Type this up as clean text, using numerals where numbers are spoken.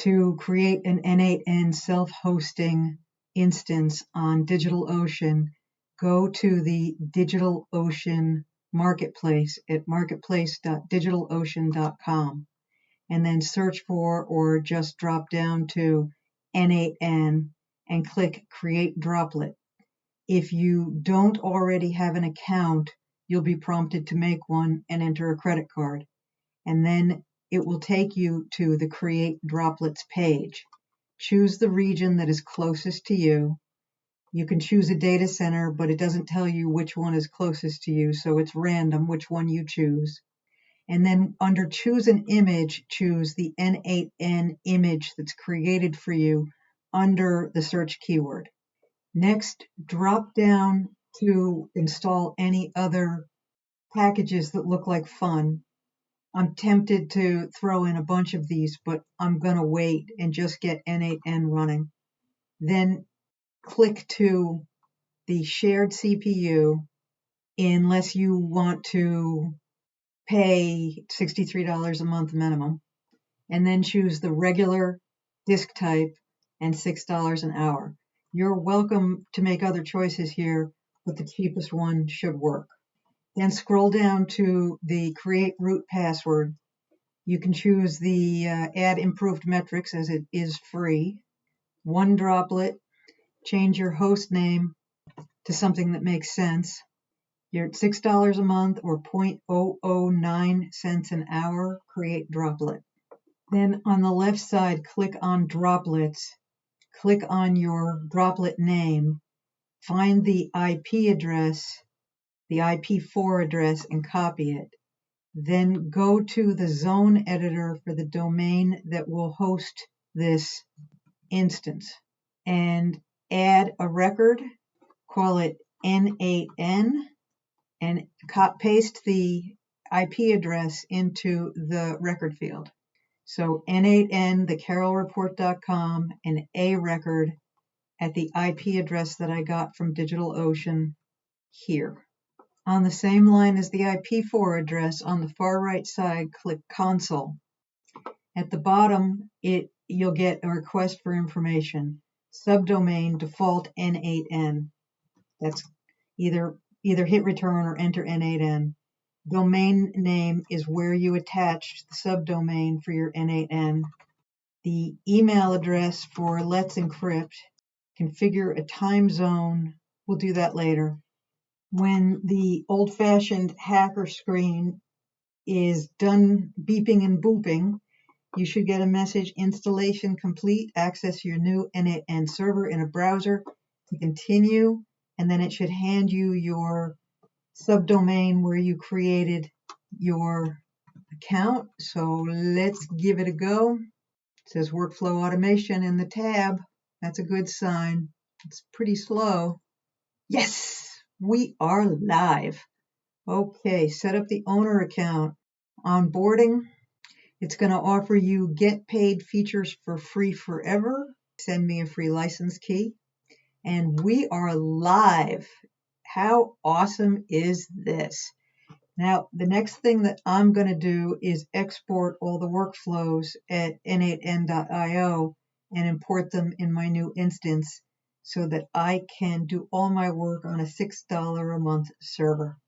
To create an N8N self-hosting instance on DigitalOcean, go to the DigitalOcean marketplace at marketplace.digitalocean.com and then search for or just drop down to N8N and click Create Droplet. If you don't already have an account, you'll be prompted to make one and enter a credit card. And then it will take you to the Create Droplets page. Choose the region that is closest to you. You can choose a data center, but it doesn't tell you which one is closest to you, so it's random which one you choose. And then under Choose an Image, choose the N8N image that's created for you under the search keyword. Next, drop down to install any other packages that look like fun. I'm tempted to throw in a bunch of these, but I'm going to wait and just get N8N running. Then click to the shared CPU unless you want to pay $63 a month minimum, and then choose the regular disk type and $6 an hour. You're welcome to make other choices here, but the cheapest one should work. Then scroll down to the Create Root Password. You can choose the Add Improved Metrics as it is free. One droplet. Change your host name to something that makes sense. You're at $6 a month or 0.009 cents an hour. Create Droplet. Then on the left side, click on Droplets. Click on your droplet name. Find the IP address, the IP4 address, and copy it. Then go to the zone editor for the domain that will host this instance and add a record, call it N8N, and paste the IP address into the record field. So N8N, thecarolreport.com, and a record at the IP address that I got from DigitalOcean here. On the same line as the IP4 address, on the far right side, click Console. At the bottom, you'll get a request for information. Subdomain default N8N. That's either hit return or enter N8N. Domain name is where you attach the subdomain for your N8N. The email address for Let's Encrypt. Configure a time zone. We'll do that later. When the old-fashioned hacker screen is done beeping and booping, you should get a message, installation complete, access your new N8N server in a browser to continue, and then it should hand you your subdomain where you created your account. So let's give it a go. It says workflow automation in the tab. That's a good sign. It's pretty slow. Yes! We are live. Okay, set up the owner account. Onboarding. It's going to offer you get paid features for free forever. Send me a free license key. And we are live. How awesome is this? Now, the next thing that I'm going to do is export all the workflows at n8n.io and import them in my new instance, so that I can do all my work on a $6 a month server.